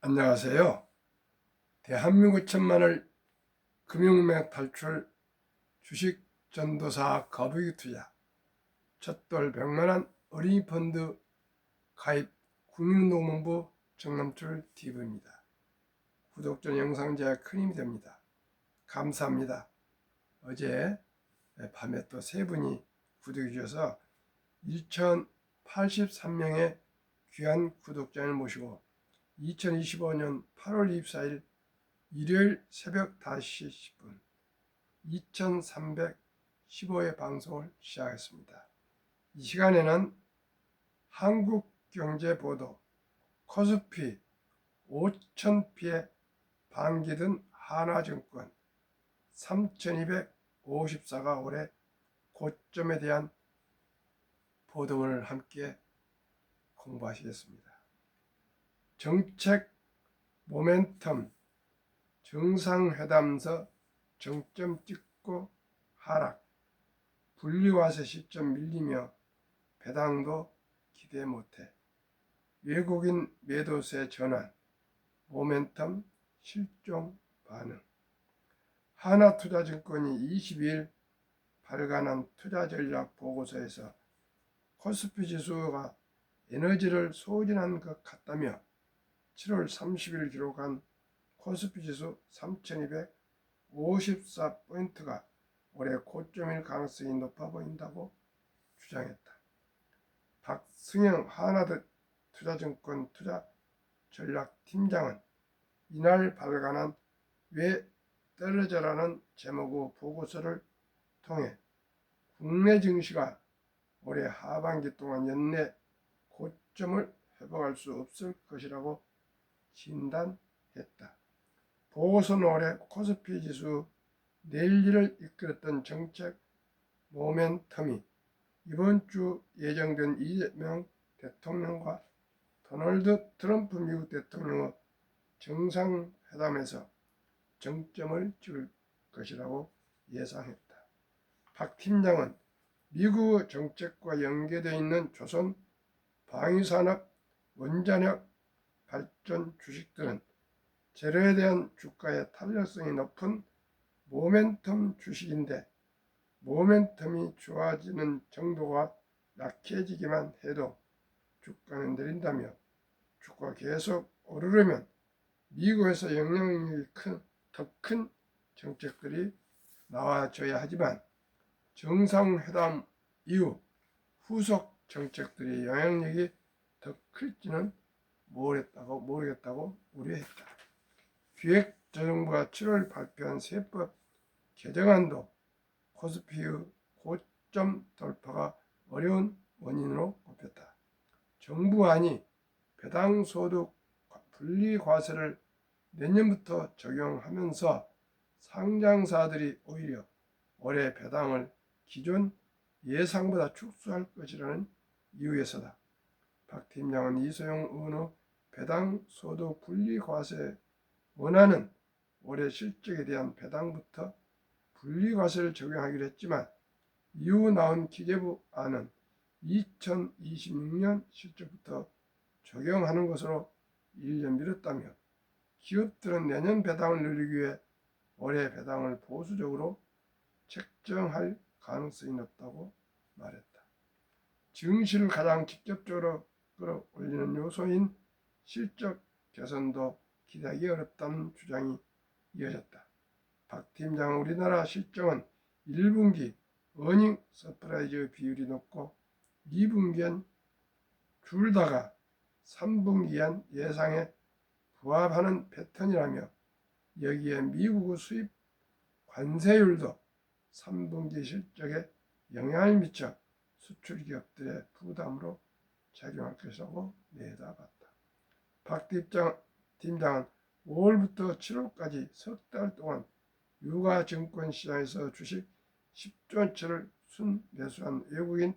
안녕하세요. 대한민국 천만을 금융맥 탈출 주식 전도사 거북이 투자 첫돌 100만원 어린이 펀드 가입 국민운동본부 정남출 TV입니다. 구독 전 영상 제가 큰 힘이 됩니다. 감사합니다. 어제 밤에 또 세 분이 구독해 주셔서 1083명의 귀한 구독자를 모시고 2025년 8월 24일 일요일 새벽 5시 10분 2315회 방송을 시작했습니다. 이 시간에는 한국경제보도 코스피 5,000피에 반기든 하나증권 3,254가 올해 고점에 대한 보도를 함께 공부하시겠습니다. 정책 모멘텀 정상회담서 정점 찍고 하락, 분리과세 시점 밀리며 배당도 기대 못해, 외국인 매도세 전환, 모멘텀 실종 반응. 하나투자증권이 22일 발간한 투자전략 보고서에서 코스피 지수가 에너지를 소진한 것 같다며 7월 30일 기록한 코스피 지수 3254포인트가 올해 고점일 가능성이 높아 보인다고 주장했다. 박승영 하나투자증권 투자전략팀장은 이날 발간한 왜 떨어져라는 제목의 보고서를 통해 국내 증시가 올해 하반기 동안 연내 고점을 회복할 수 없을 것이라고 진단했다. 보고서는 올해 코스피 지수 내일을 이끌었던 정책 모멘텀이 이번 주 예정된 이재명 대통령과 도널드 트럼프 미국 대통령의 정상회담에서 정점을 찍을 것이라고 예상했다. 박 팀장은 미국 정책과 연계되어 있는 조선 방위산업 원자력 발전 주식들은 재료에 대한 주가의 탄력성이 높은 모멘텀 주식인데 모멘텀이 좋아지는 정도가 약해지기만 해도 주가는 내린다며 주가가 계속 오르려면 미국에서 영향력이 더 큰 정책들이 나와줘야 하지만 정상회담 이후 후속 정책들의 영향력이 더 클지는 모르겠다고 우려했다. 기획재정부가 7월 발표한 세법 개정안도 코스피의 고점 돌파가 어려운 원인으로 꼽혔다. 정부안이 배당소득 분리과세를 내년부터 적용하면서 상장사들이 오히려 올해 배당을 기존 예상보다 축소할 것이라는 이유에서다. 박 팀장은 이소영 의원의 배당소득 분리과세 원안은 올해 실적에 대한 배당부터 분리과세를 적용하기로 했지만 이후 나온 기재부 안은 2026년 실적부터 적용하는 것으로 1년 미뤘다며 기업들은 내년 배당을 늘리기 위해 올해 배당을 보수적으로 책정할 가능성이 높다고 말했다. 증시를 가장 직접적으로 끌어올리는 요소인 실적 개선도 기대하기 어렵다는 주장이 이어졌다. 박 팀장은 우리나라 실적은 1분기 어닝 서프라이즈 비율이 높고 2분기엔 줄다가 3분기엔 예상에 부합하는 패턴이라며 여기에 미국의 수입 관세율도 3분기 실적에 영향을 미쳐 수출 기업들의 부담으로 작용할 것이라고 내다봤다. 박 팀장은 5월부터 7월까지 석 달 동안 유가증권 시장에서 주식 10조원치를 순매수한 외국인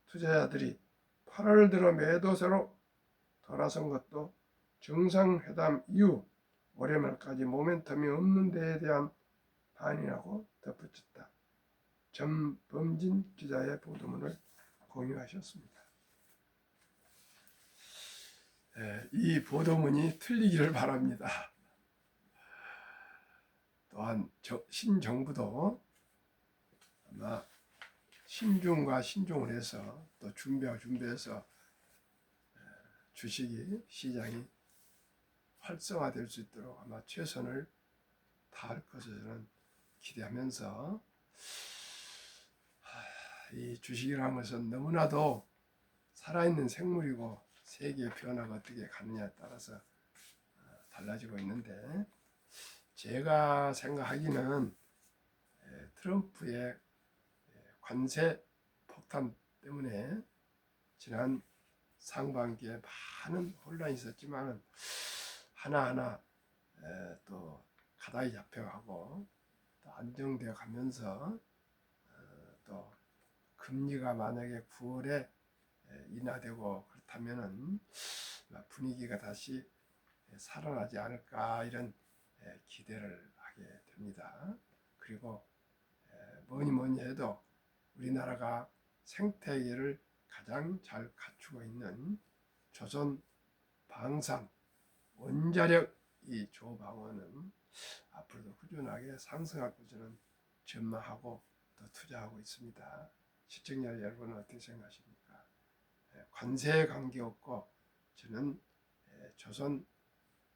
투자자들이 8월 들어 매도세로 돌아선 것도 정상회담 이후 올해 말까지 모멘텀이 없는 데에 대한 반이라고 덧붙였다. 전범진 기자의 보도문을 공유하셨습니다. 이 보도문이 틀리기를 바랍니다. 또한 신정부도 아마 신중과 신중을 해서 또 준비해서 주식이 시장이 활성화될 수 있도록 아마 최선을 다할 것을 저는 기대하면서 이 주식이라는 것은 너무나도 살아있는 생물이고 세계의 변화가 어떻게 가느냐에 따라서 달라지고 있는데 제가 생각하기는 트럼프의 관세 폭탄 때문에 지난 상반기에 많은 혼란이 있었지만 하나하나 또 가닥이 잡혀가고 또 안정되어 가면서 또 금리가 만약에 9월에 인하되고 그렇다면은 분위기가 다시 살아나지 않을까 이런 기대를 하게 됩니다. 그리고 뭐니 해도 우리나라가 생태계를 가장 잘 갖추고 있는 조선 방산 원자력 이 조방어는 앞으로도 꾸준하게 상승할 것을 전망하고 또 투자하고 있습니다. 시청자 여러분은 어떻게 생각하십니까? 관세에 관계없고 저는 조선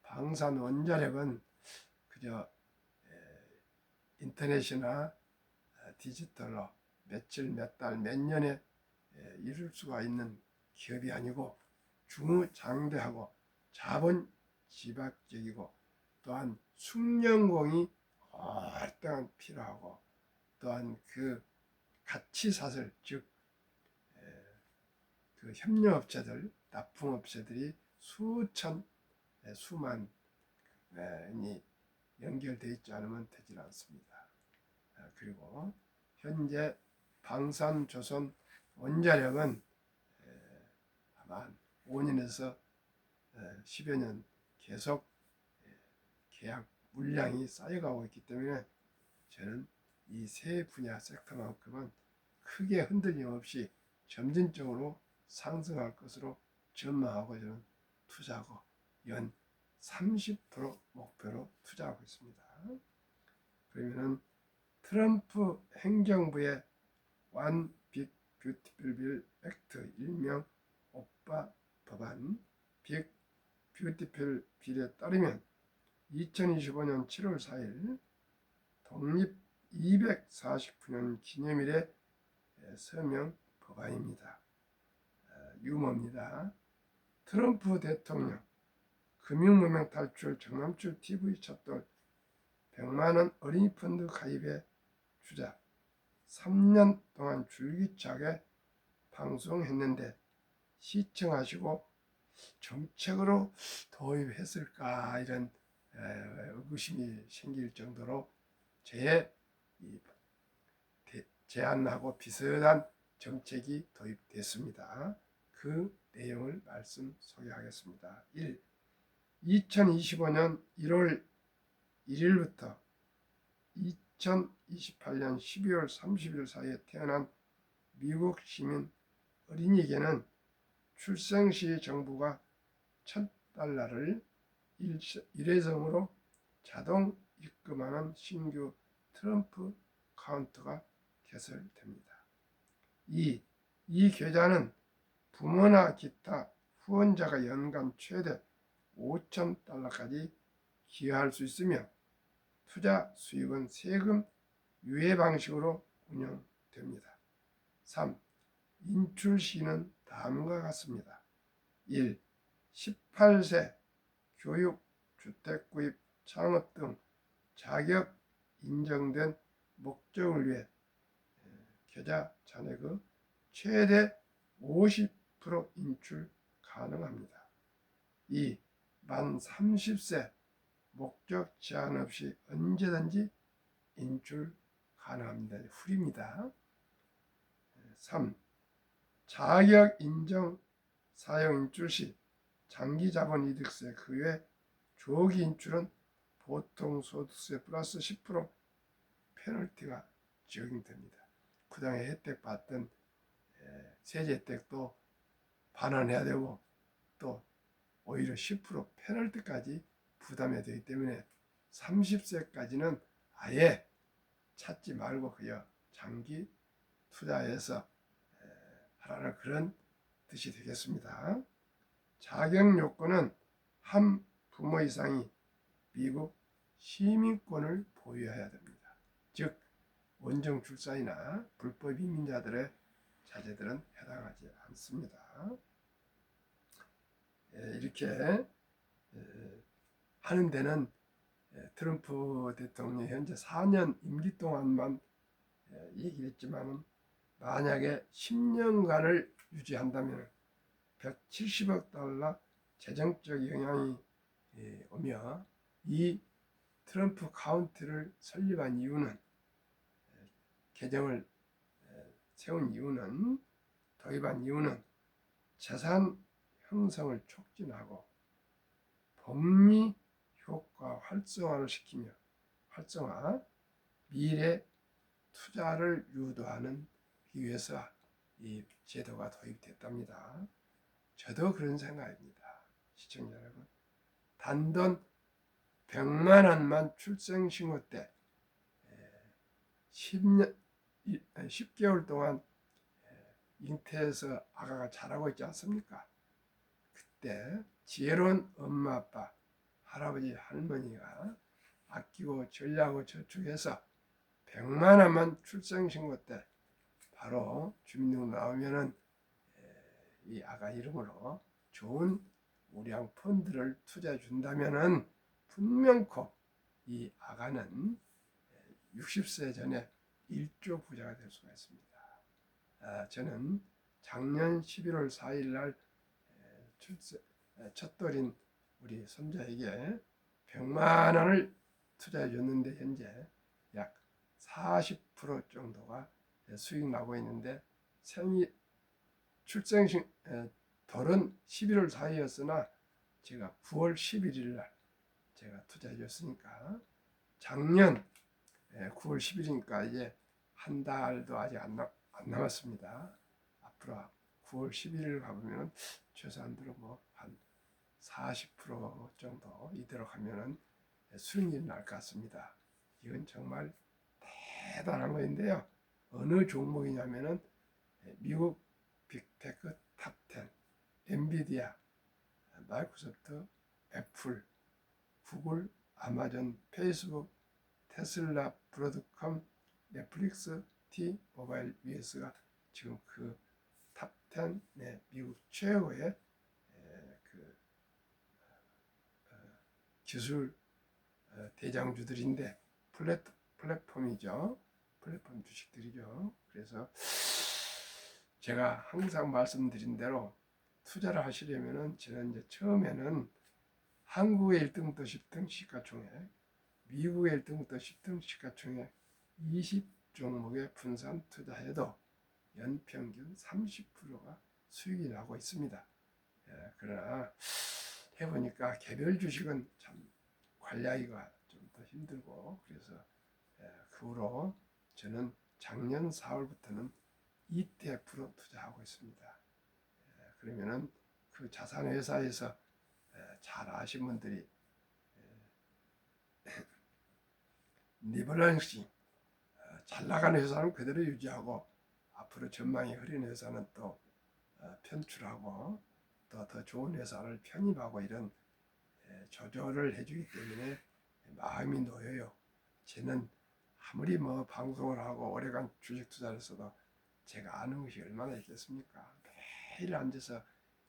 방산 원자력은 그저 인터넷이나 디지털로 며칠, 몇 달, 몇 년에 이룰 수가 있는 기업이 아니고 중장대하고 자본 지박적이고 또한 숙련공이 얼마나 필요하고 또한 그 가치사슬 즉 그 협력업체들, 납품업체들이 수천, 수만이 연결되어 있지 않으면 되질 않습니다. 그리고 현재 방산조선 원자력은 아마 5년에서 10여 년 계속 계약 물량이 쌓여가고 있기 때문에 저는 이 세 분야 섹터만큼은 크게 흔들림 없이 점진적으로 상승할 것으로 전망하고 저는 투자하고 연 30% 목표로 투자하고 있습니다. 그러면은 트럼프 행정부의 One Big Beautiful Bill Act 일명 오빠 법안 빅 뷰티풀 빌에 따르면 2025년 7월 4일 독립 249년 기념일에 서명 법안입니다. 유머입니다. 트럼프 대통령 금융무명 탈출 정남출 TV 찹돌 100만원 어린이 펀드 가입에 주자 3년 동안 줄기차게 방송했는데 시청하시고 정책으로 도입했을까 이런 의구심이 생길 정도로 제 제안하고 비슷한 정책이 도입됐습니다. 그 내용을 소개하겠습니다. 1. 2025년 1월 1일부터 2028년 12월 30일 사이에 태어난 미국 시민 어린이에게는 출생 시 정부가 $1,000를 일회성으로 자동 입금하는 신규 트럼프 카운트가 개설됩니다. 2. 이 계좌는 부모나 기타 후원자가 연간 최대 $5,000까지 기여할 수 있으며 투자 수익은 세금 유예 방식으로 운영됩니다. 3. 인출 시는 다음과 같습니다. 1. 18세 교육, 주택 구입, 창업 등 자격 인정된 목적을 위해 계좌 잔액의 최대 50% 인출 가능합니다. 2. 만 30세 목적 제한 없이 언제든지 인출 가능합니다. 풀입니다. 3. 자격 인정 사용 인출 시 장기 자본 이득세 그 외 조기 인출은 보통 소득세 플러스 10% 페널티가 적용됩니다. 그당에 혜택 받던 세제 혜택도 반환해야 되고 또 오히려 10% 페널티까지 부담해야 되기 때문에 30세까지는 아예 찾지 말고 그저 장기 투자해서 하라는 그런 뜻이 되겠습니다. 자격 요건은 한 부모 이상이 미국 시민권을 보유해야 됩니다. 즉 원정 출산이나 불법 이민자들의 자제들은 해당하지 않습니다. 이렇게 하는 데는 트럼프 대통령이 현재 4년 임기 동안만 얘기했지만 만약에 10년간을 유지한다면 170억 달러 재정적 영향이 오며 이 트럼프 카운티를 설립한 이유는 개정을 세운 이유는 도입한 이유는 재산 형성을 촉진하고 복리 효과 활성화를 시키며 미래 투자를 유도하는 위해서 이 제도가 도입됐답니다. 저도 그런 생각입니다. 시청자 여러분, 단돈 100만 원만 출생신고 때 10개월 동안 잉태해서 아가가 자라고 있지 않습니까? 그때 지혜로운 엄마, 아빠, 할아버지, 할머니가 아끼고 전략하고 저축해서 100만 원만 출생신고 때 바로 주민등록 나오면은 이 아가 이름으로 좋은 우량 펀드를 투자해 준다면은 분명코 이 아가는 60세 전에 1조 부자가 될 수가 있습니다. 저는 작년 11월 4일 날 첫돌인 우리 손자에게 100만 원을 투자해 줬는데 현재 약 40% 정도가 수익 나고 있는데 출생신 돌은 11월 4일이었으나 제가 9월 11일 날 제가 투자해 줬으니까 작년 9월 10일이니까 이제 한 달도 아직 안 남았습니다. 앞으로 9월 11일 가보면 최소한으로 뭐 한 40% 정도 이대로 가면은 수익률이 날 것 같습니다. 이건 정말 대단한 거인데요. 어느 종목이냐면은 미국 빅테크 탑 10, 엔비디아, 마이크로소프트, 애플, 구글, 아마존, 페이스북, 테슬라, 브로드컴, 넷플릭스, T-모바일 VS가 지금 그 탑 10, 미국 최고의 기술 대장주들인데 플랫폼이죠. 플랫폼 주식들이죠. 그래서 제가 항상 말씀드린 대로 투자를 하시려면은 저는 이제 처음에는 한국의 1등부터 10등 시가총액, 미국의 1등부터 10등 시가총액 20종목에 분산 투자해도 연평균 30%가 수익이 나고 있습니다. 그러나 해보니까 개별 주식은 참 관리하기가 좀 더 힘들고 그래서 그 후로 저는 작년 4월부터는 ETF로 투자하고 있습니다. 그러면은 그 자산회사에서 잘 아신 분들이 리밸런싱 잘 나가는 회사는 그대로 유지하고 앞으로 전망이 흐린 회사는 또 편출하고 또 더 좋은 회사를 편입하고 이런 조절을 해주기 때문에 마음이 놓여요. 저는 아무리 뭐 방송을 하고 오래간 주식 투자를 써도 제가 아는 것이 얼마나 있겠습니까? 매일 앉아서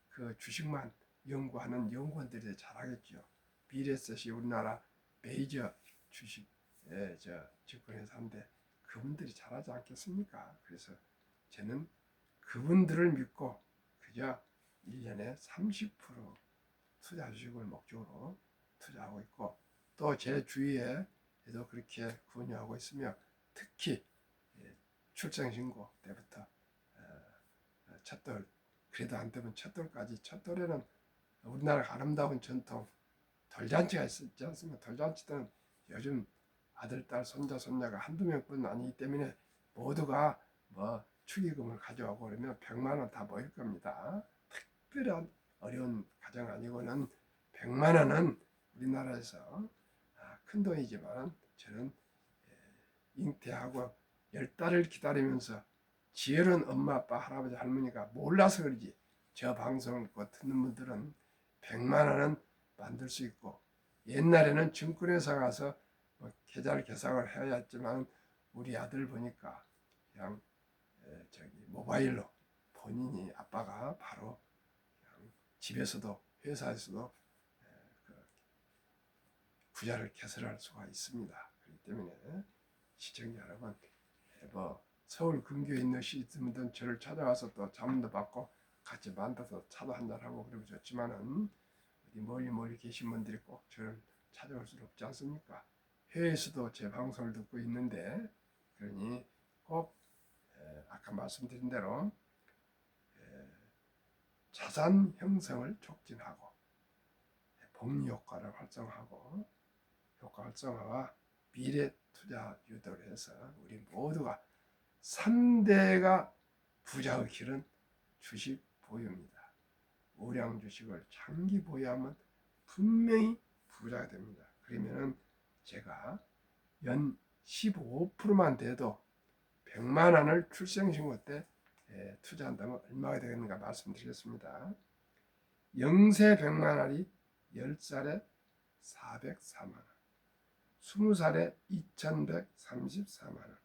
그 주식만 연구하는 연구원들이 잘하겠죠. 비례셋이 우리나라 메이저 주식 증권회사인데 그분들이 잘하지 않겠습니까? 그래서 저는 그분들을 믿고 그저 1년에 30% 투자 주식을 목적으로 투자하고 있고 또 제 주위에도 그렇게 권유하고 있으며 특히 출생신고 때부터 첫돌 그래도 안 되면 첫돌까지 첫돌에는 우리나라 아름다운 전통 돌잔치가 있지 않습니까? 돌잔치 때는 요즘 아들, 딸, 손자, 손녀가 한두 명뿐 아니기 때문에 모두가 뭐 축의금을 가져오고 그러면 100만 원 다 모일 겁니다. 특별한 어려운 가정 가정 아니고는 100만 원은 우리나라에서 큰 돈이지만 저는 잉태하고 10달을 기다리면서 지혜로운 엄마, 아빠, 할아버지, 할머니가 몰라서 그러지 저 방송을 듣는 분들은 100만 원은 만들 수 있고 옛날에는 증권회사 가서 계좌를 개설을 해야 했지만 우리 아들 보니까 그냥 모바일로 본인이 아빠가 바로 그냥 집에서도 회사에서도 부자를 개설할 수가 있습니다. 그렇기 때문에 시청자 여러분 서울 근교에 있는 시민들은 저를 찾아와서 또 자문도 받고 같이 만나서 차도 한잔하고 그러면 좋지만은 멀리 계신 분들이 꼭 저를 찾아올 수는 없지 않습니까? 해외에서도 제 방송을 듣고 있는데 그러니 꼭 아까 말씀드린 대로 자산 형성을 촉진하고 복리 효과를 활성화하고 효과 활성화와 미래 투자 유도를 해서 우리 모두가 3대가 부자의 길은 주식 보유입니다. 우량 주식을 장기 보유하면 분명히 부자가 됩니다. 그러면은 제가 연 15%만 돼도 100만 원을 출생신고 때 투자한다면 얼마가 되겠는가 말씀드리겠습니다. 영세 100만 원이 10살에 404만 원, 20살에 2134만 원,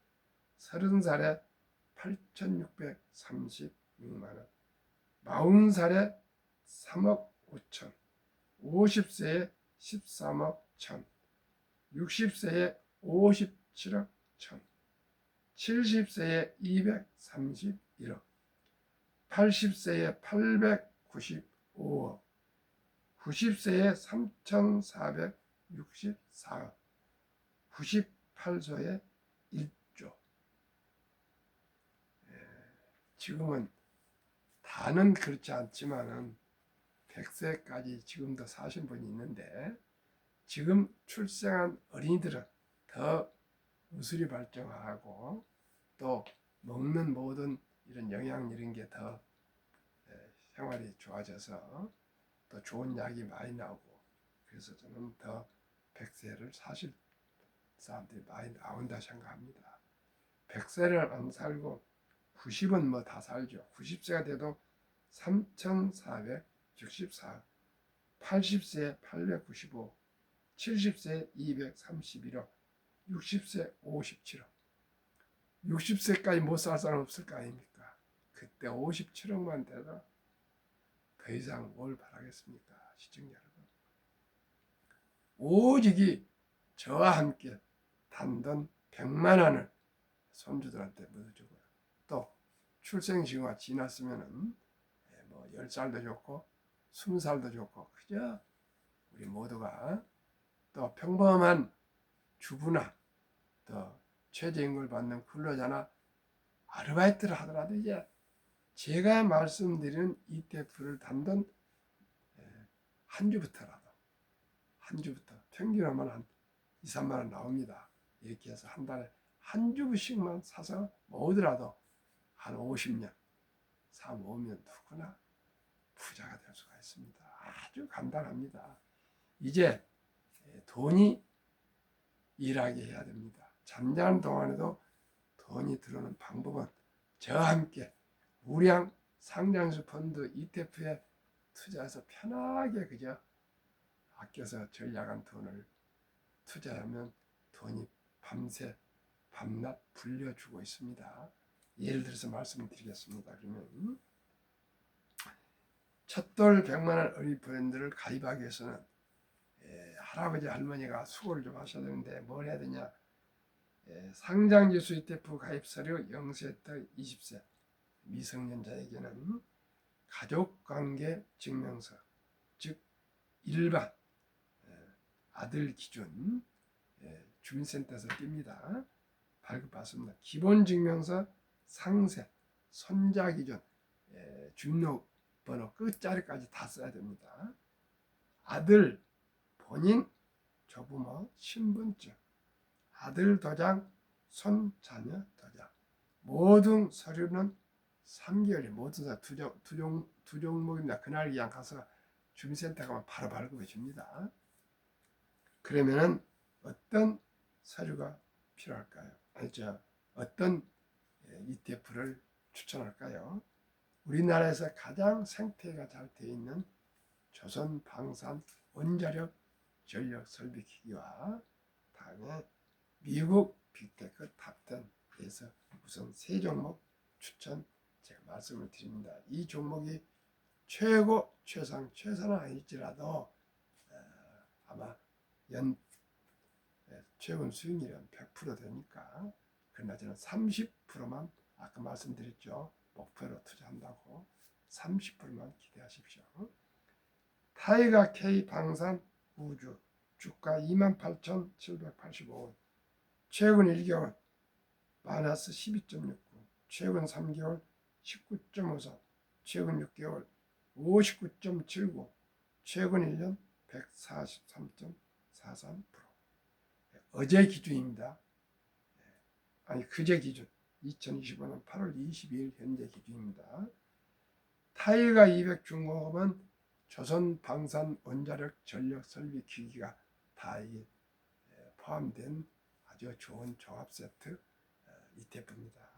30살에 8636만 원, 40살에 3억 5천, 50세에 13억 1천, 60세에 57억 1천, 70세에 231억, 80세에 895억, 90세에 3464억, 98세에 1조. 지금은 다는 그렇지 않지만은 100세까지 지금도 사신 분이 있는데 지금 출생한 어린이들은 더 의술이 발전하고 또 먹는 모든 이런 영양 이런 게 더 생활이 좋아져서 더 좋은 약이 많이 나오고 그래서 저는 더 100세를 사실 사람들이 많이 나온다 생각합니다. 100세를 안 살고 90은 뭐 다 살죠. 90세가 돼도 3464, 80세에 895, 70세에 231억, 60세 57억. 60세까지 못 살 사람 없을 거 아닙니까? 그때 57억만 돼도 더 이상 뭘 바라겠습니까? 시청자 여러분. 오직이 저와 함께 단돈 100만 원을 손주들한테 묻어주고요. 또 출생신고가 지났으면은 뭐 10살도 좋고 20살도 좋고 그저 우리 모두가 또 평범한 주부나 또 최저임금을 받는 근로자나 아르바이트를 하더라도 이제 제가 말씀드리는 ETF를 단돈 한 주부터 평균 하면 한 2, 3만 원 나옵니다. 이렇게 해서 한 달에 한 주부씩만 사서 모으더라도 한 50년 사모으면 누구나 부자가 될 수가 있습니다. 아주 간단합니다. 이제 돈이 일하게 해야 됩니다. 잠자는 동안에도 돈이 들어오는 방법은 저와 함께 우량 상장수 펀드 ETF에 투자해서 편하게 그저 아껴서 전략한 돈을 투자하면 돈이 밤새 밤낮 불려주고 있습니다. 예를 들어서 말씀드리겠습니다. 그러면 첫돌 100만 원 어린이 브랜드를 가입하기 위해서는 할아버지 할머니가 수고를 좀 하셔야 되는데 뭘 해야 되냐? 상장지수 ETF 가입 서류 0세부터 20세 미성년자에게는 가족관계 증명서 즉 일반 아들 기준 주민센터에서 띱니다. 발급받습니다. 기본증명서 상세 손자 기준 주민번호 끝자리까지 다 써야 됩니다. 아들 본인 조부모 신분증 아들 도장 손자녀 도장 모든 서류는 3개월이 모든 두 종목입니다. 그날 그냥 가서 주민센터 가면 바로 발급해 줍니다. 그러면은 어떤 서류가 필요할까요? 아니죠. 어떤 ETF를 추천할까요? 우리나라에서 가장 생태가 잘 되어 있는 조선 방산 원자력 전력 설비 기기와 다음에 미국 빅테크 탑10에서 우선 세 종목 추천 제가 말씀을 드립니다. 이 종목이 최고 최상은 아닐지라도 아마 연 최근 수익률은 100% 되니까, 그러나 저는 30%만 아까 말씀드렸죠. 목표로 투자한다고 30%만 기대하십시오. 타이가 K 방산 우주 주가 28,785원, 최근 1개월 마이너스 12.69, 최근 3개월 19.54, 최근 6개월 59.79, 최근 1년 143.43%. 어제 기준입니다. 아니 그제 기준 2025년 8월 22일 현재 기준입니다. 타이가 200 중공업은 조선 방산 원자력 전력 설비 기기가 다 포함된 아주 좋은 종합 세트 ETF입니다.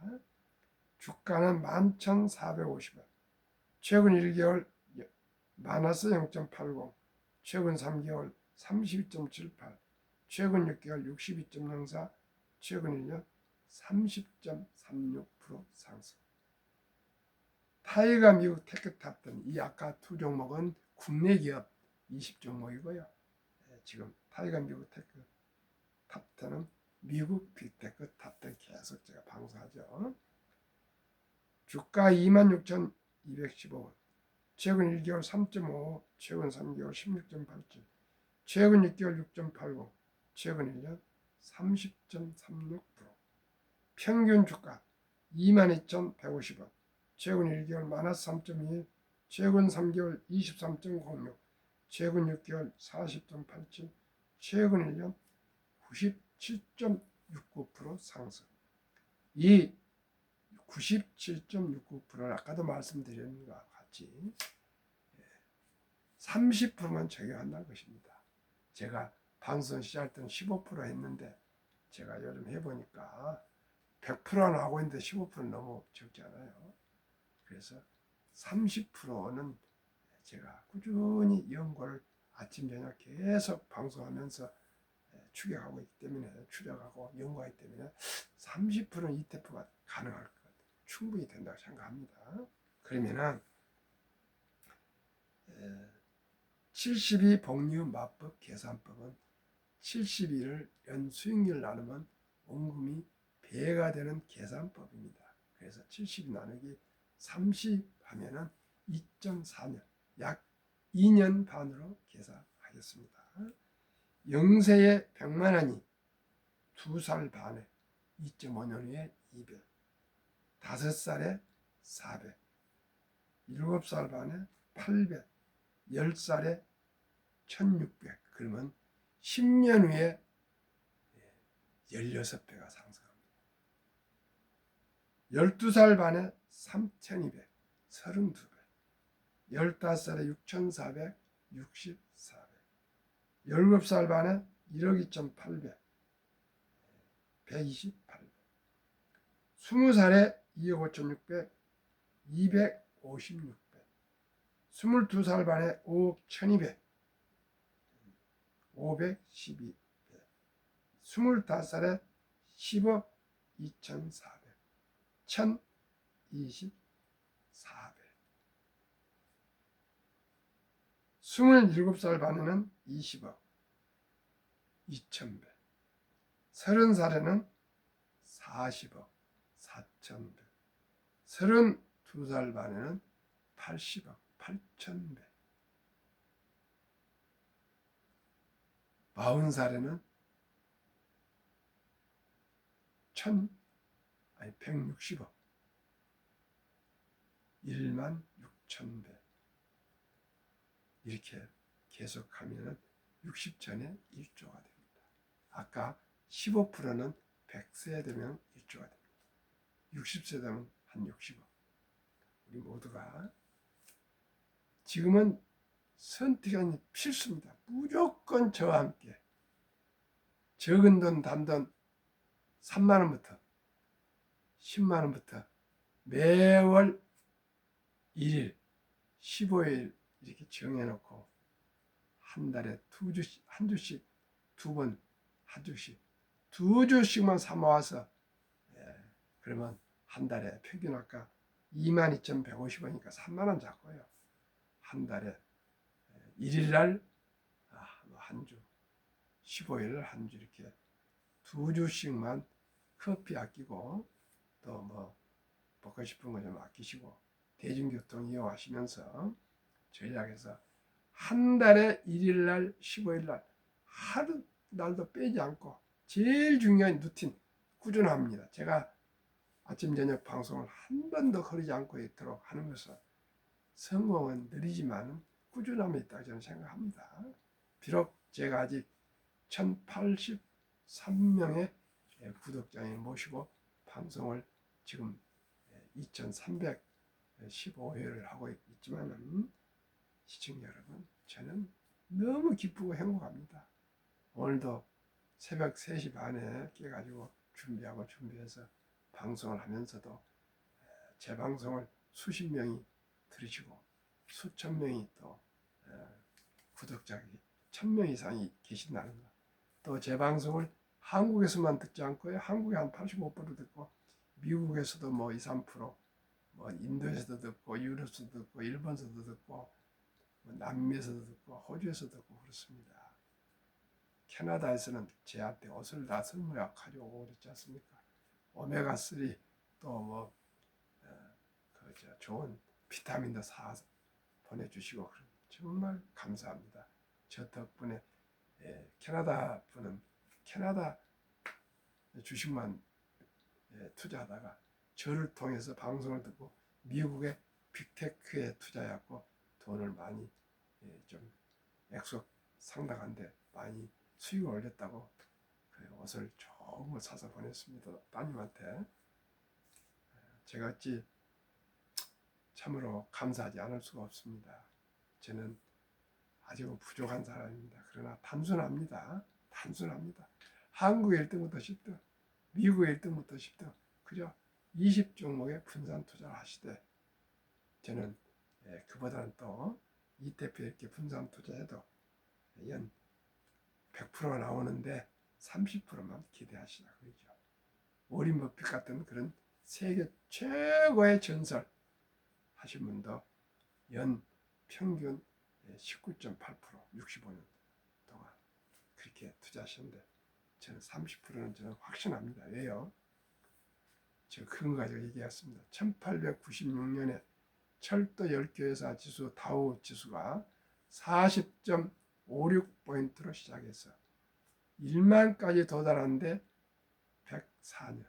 주가는 11,450원, 최근 1개월 마이너스 0.80, 최근 3개월 32.78, 최근 6개월 62.04, 최근 1년 30.36% 상승. 타이가 미국 테크 탑10, 이 아까 두 종목은 국내 기업 20종목이고요. 지금 타이가 미국 테크 탑10은 미국 빅테크 탑10 계속 제가 방송하죠. 주가 26,215원, 최근 1개월 3.55, 최근 3개월 16.87, 최근 6개월 6.80, 최근 1년 30.36%. 평균 주가 22,150원, 최근 1개월 마이너스 3.21, 최근 3개월 23.06, 최근 6개월 40.87, 최근 1년 97.69% 상승. 이 97.69%를 아까도 말씀드린 것과 같이 30%만 적용한다는 것입니다. 제가 방송 시작할 때는 15% 했는데 제가 요즘 해보니까 100% 나오고 있는데 15% 너무 적지 않아요. 그래서 30%는 제가 꾸준히 연구를 아침 저녁 계속 방송하면서 추격하고 있기 때문에, 추적하고 연구하기 때문에 30%는 ETF가 가능할 것 같아요. 충분히 된다고 생각합니다. 그러면은 72 복리후 맞법 계산법은 72를 연수익률 나누면 원금이 배가 되는 계산법입니다. 그래서 72 나누기 30 하면은 2.4년, 약 2년 반으로 계산하겠습니다. 영세에 100만 원이 2살 반에 2.5년 후에 200, 5살에 400, 7살 반에 800, 10살에 1600, 그러면 10년 후에 16배가 상승합니다. 12살 반에 3200, 32배, 15살에 6400, 64배, 17살 반에 1억 2,800, 128배, 20살에 2억 5,600, 256배, 22살 반에 5억 1200, 512배, 25살에 10억 2,400, 1,024배, 27살 반에는 20억 2,000배, 30살에는 40억 4,000배, 32살 반에는 80억 8,000배, 40살에는 160억 16,000배. 이렇게 계속하면 60전에 1조가 됩니다. 아까 15%는 100세 되면 1조가 됩니다. 60세 되면 한 60억. 우리 모두가 지금은 선택은 필수입니다. 무조건 저와 함께 적은 돈 단돈 3만 원부터 10만 원부터 매월 1일 15일 이렇게 정해놓고 한 달에 한 주씩 두 번 한 주씩 두 주씩만 사모아서 그러면 한 달에 평균 아까 22,150원이니까 3만 원 잡고요. 한 달에 1일날 한 주, 15일 한 주 이렇게 두 주씩만 커피 아끼고 또 뭐 먹고 싶은 거 좀 아끼시고 대중교통 이용하시면서 전략해서 한 달에 1일날 15일날 하루 날도 빼지 않고 제일 중요한 루틴 꾸준합니다. 제가 아침 저녁 방송을 한 번도 거르지 않고 있도록 하는 것은 성공은 느리지만 꾸준함이 있다고 저는 생각합니다. 비록 제가 아직 1083명의 구독자를 모시고 방송을 지금 2315회를 하고 있지만 시청자 여러분, 저는 너무 기쁘고 행복합니다. 오늘도 새벽 3시 반에 깨가지고 준비해서 방송을 하면서도 제 방송을 수십 명이 들으시고 수천 명이 또 구독자가 1,000명 이상이 계신다는 것. 또 제 방송을 한국에서만 듣지 않고요. 한국에 한 85% 듣고 미국에서도 뭐 2, 3%, 뭐 인도에서도 듣고 유럽에서도 듣고 일본에서도 듣고 뭐 남미에서도 듣고 호주에서도 듣고 그렇습니다. 캐나다에서는 제한테 옷을 다 선물해 가지고 그랬지 않습니까? 오메가3 또 좋은 비타민도 사서 보내주시고 정말 감사합니다. 저 덕분에 캐나다 분은 캐나다 주식만 투자하다가 저를 통해서 방송을 듣고 미국의 빅테크에 투자해갖고 돈을 많이 좀 액수 상당한데 많이 수익을 올렸다고 옷을 좋은 거 사서 보냈습니다. 따님한테. 제가 어찌 참으로 감사하지 않을 수가 없습니다. 저는 아직은 부족한 사람입니다. 그러나 단순합니다. 한국의 1등부터 10등, 미국의 1등부터 10등, 그죠? 20종목에 분산 투자를 하시되 저는 그보다는 또 ETF 이렇게 분산 투자해도 연 100% 나오는데 30%만 기대하시라 그러죠. 워린 버핏 같은 그런 세계 최고의 전설 하신 분도 연 평균 19.8% 65년 동안 그렇게 투자하셨는데 저는 30%는 저는 확신합니다. 왜요? 제가 그런 거 가지고 얘기했습니다. 1896년에 철도 10개 회사 지수 다우 지수가 40.56포인트로 시작해서 1만까지 도달하는데 104년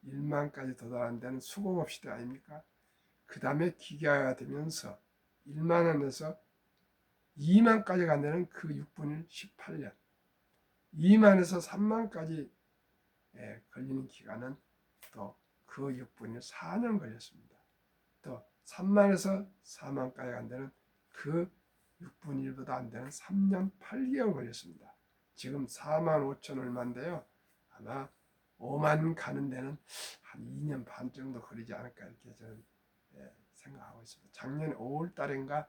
1만까지 도달한 데는 수공업 시대 아닙니까? 그 다음에 기계화가 되면서 1만원에서 2만까지 간 데는 그 6분의 18년 2만에서 3만까지 걸리는 기간은 또 그 6분의 4년 걸렸습니다. 또 3만에서 4만까지 간 데는 그 6분의 1보다 안 되는 3년 8개월 걸렸습니다. 지금 4만 5천 얼마인데요. 아마 5만 가는 데는 한 2년 반 정도 걸리지 않을까 이렇게 저는 생각하고 있습니다. 작년 5월 달인가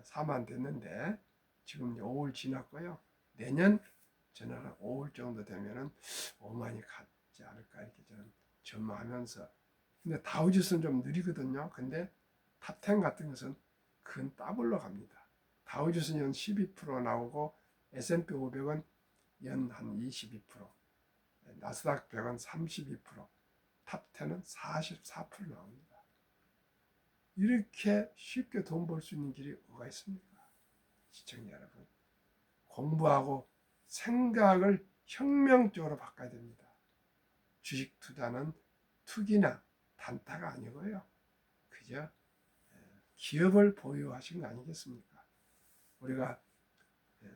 4만 됐는데 지금 5월 지났고요. 내년 저는 5월 정도 되면은 5만이 갔지 않을까 이렇게 저는 전망하면서 근데 다우지수는 좀 느리거든요. 근데 탑10 같은 것은 큰 더블로 갑니다. 다우지수는 연 12% 나오고 S&P 500은 연 한 22%, 나스닥 100은 32%, 탑10은 44% 나옵니다. 이렇게 쉽게 돈 벌 수 있는 길이 뭐가 있습니까? 시청자 여러분, 공부하고 생각을 혁명적으로 바꿔야 됩니다. 주식 투자는 투기나 단타가 아니고요. 그저 기업을 보유하신 거 아니겠습니까? 우리가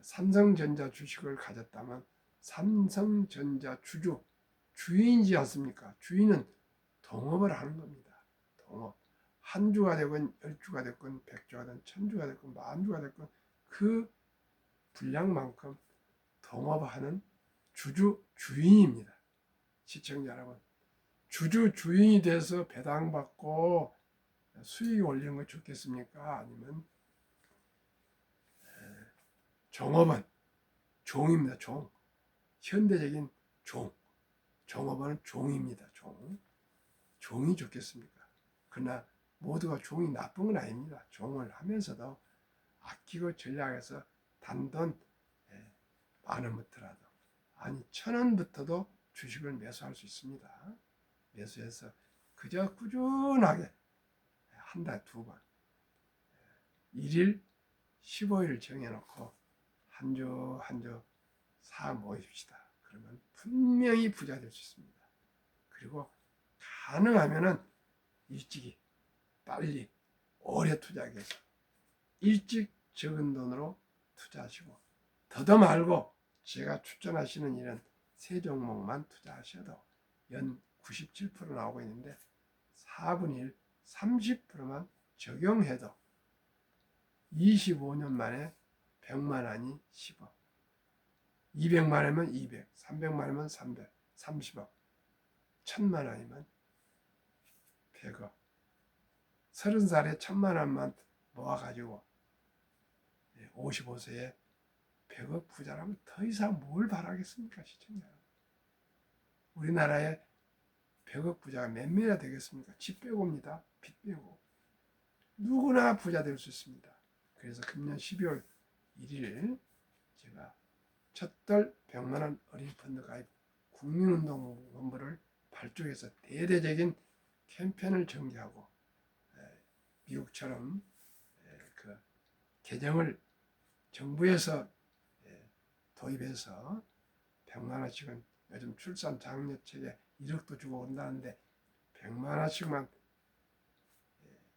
삼성전자 주식을 가졌다면 삼성전자 주인이지 않습니까? 주인은 동업을 하는 겁니다. 동업. 한 주가 되건 10주가 됐건 100주가 되건 1000주가 됐건 10,000주가 됐건 그 분량만큼 동업하는 주주입니다. 시청자 여러분, 주주인이 돼서 배당받고 수익이 올리는 거 좋겠습니까? 아니면 종업원, 종입니다. 종. 현대적인 종. 종업원은 종입니다. 종이 좋겠습니까? 그러나 모두가 종이 나쁜 건 아닙니다. 종을 하면서도 아끼고 전략해서 단돈 10,000원부터라도 아니 1,000원부터도 주식을 매수할 수 있습니다. 매수해서 그저 꾸준하게 한 달 2번 1일 15일 정해놓고 한 주 한 주 사 모입시다. 그러면 분명히 부자 될 수 있습니다. 그리고 가능하면은 일찍이 빨리 오래 투자하기 위해서 일찍 적은 돈으로 투자하시고 더더 말고 제가 추천하시는 이런 세 종목만 투자하셔도 연 97% 나오고 있는데 4분의 1, 30%만 적용해도 25년 만에 100만 원이 10억, 200만 원이면 200, 300만 원이면 300, 30억, 1000만 원이면 100억. 30살에 1000만 원만 모아가지고 55세에 100억 부자라면 더 이상 뭘 바라겠습니까, 시청자? 우리나라에 100억 부자가 몇 명이나 되겠습니까? 집 빼고입니다. 빚 빼고. 누구나 부자 될 수 있습니다. 그래서 금년 12월 1일 제가 첫달 100만 원 어린이 펀드 가입 국민운동본부를 발족해서 대대적인 캠페인을 전개하고 미국처럼 그 개정을 정부에서 도입해서 100만 원씩은 요즘 출산 장려책에 1억도 주고 온다는데 100만 원씩만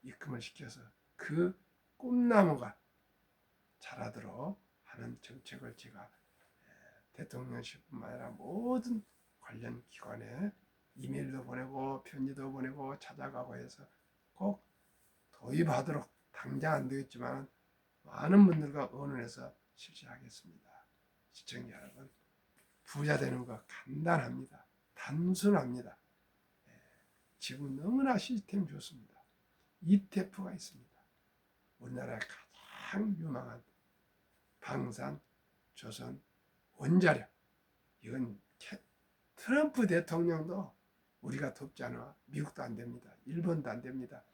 입금을 시켜서 그 꿈나무가 자라도록 하는 정책을 제가 대통령실뿐만 아니라 모든 관련 기관에 이메일도 보내고 편지도 보내고 찾아가고 해서 꼭 도입하도록 당장 안 되겠지만 많은 분들과 의논해서 실시하겠습니다. 시청자 여러분, 부자 되는 거 간단합니다. 단순합니다. 지금 너무나 시스템 좋습니다. ETF가 있습니다. 우리나라의 가장 유망한 방산, 조선, 원자력. 이건 트럼프 대통령도 우리가 돕지 않아. 미국도 안 됩니다. 일본도 안 됩니다.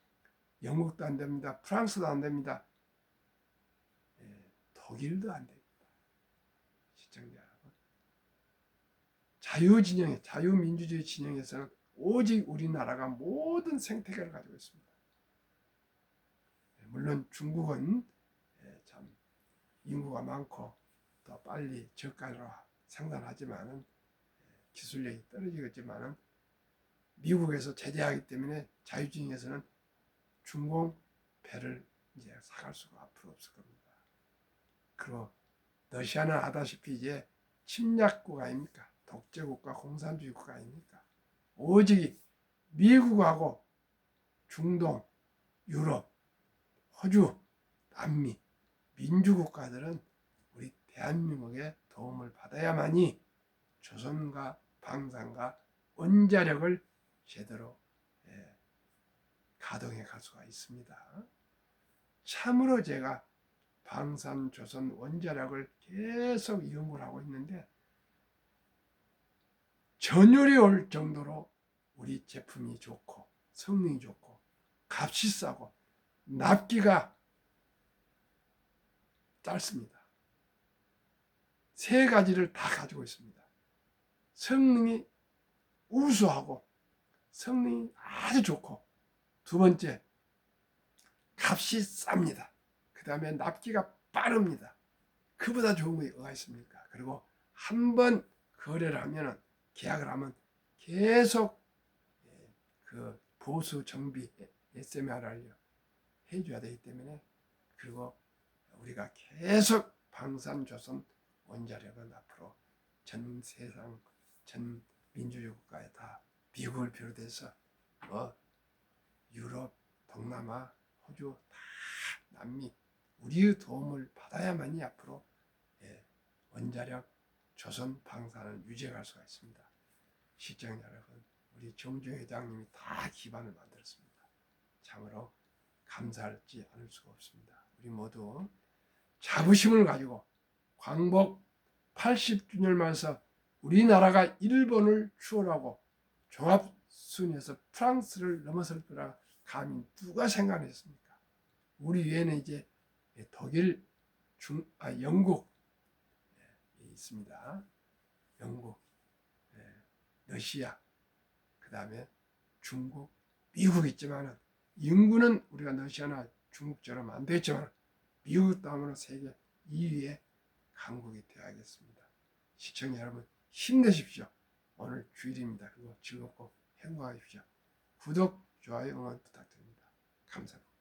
영국도 안 됩니다. 프랑스도 안 됩니다. 독일도 안 됩니다. 시청자 여러분, 자유진영에, 자유민주주의 진영에서는 오직 우리나라가 모든 생태계를 가지고 있습니다. 물론 중국은 참 인구가 많고 더 빨리 저가로 생산하지만은 기술력이 떨어지겠지만은 미국에서 제재하기 때문에 자유진영에서는 중공 배를 이제 사갈 수가 앞으로 없을 겁니다. 그리고 러시아는 아다시피 이제 침략국 아닙니까? 독재국가, 공산주의 국가 아닙니까? 오직 미국하고 중동, 유럽, 호주, 남미, 민주국가들은 우리 대한민국의 도움을 받아야만이 조선과 방산과 원자력을 제대로 가동해 갈 수가 있습니다. 참으로 제가 방산, 조선, 원자력을 계속 연구를 하고 있는데 전율이 올 정도로 우리 제품이 좋고 성능이 좋고 값이 싸고 납기가 짧습니다. 세 가지를 다 가지고 있습니다. 성능이 우수하고 성능이 아주 좋고 두 번째 값이 쌉니다. 그 다음에 납기가 빠릅니다. 그보다 좋은 게 뭐가 있습니까? 그리고 한번 거래를 하면 계약을 하면 계속 그 보수 정비 SMR을 해줘야 되기 때문에 그리고 우리가 계속 방산, 조선, 원자력은 앞으로 전 세상 전 민주주의 국가에 다 미국을 비롯해서 유럽, 동남아, 호주 다 남미 우리의 도움을 받아야만이 앞으로 원자력 조선 방산을 유지할 수가 있습니다. 시청자 여러분, 우리 정주 회장님이 다 기반을 만들었습니다. 참으로 감사하지 않을 수가 없습니다. 우리 모두 자부심을 가지고 광복 80주년을 맞아서 우리나라가 일본을 추월하고 종합순위에서 프랑스를 넘어설 거라 감히 누가 생각했습니까? 우리 위에는 이제 독일, 영국 있습니다. 영국, 러시아, 그 다음에 중국, 미국 있지만은 인구는 우리가 러시아나 중국처럼 안 되지만 미국 다음으로 세계 2위의 강국이 되어야겠습니다. 시청자 여러분 힘내십시오. 오늘 주일입니다. 그리고 즐겁고 행복하십시오. 구독, 좋아요, 응원 부탁드립니다. 감사합니다.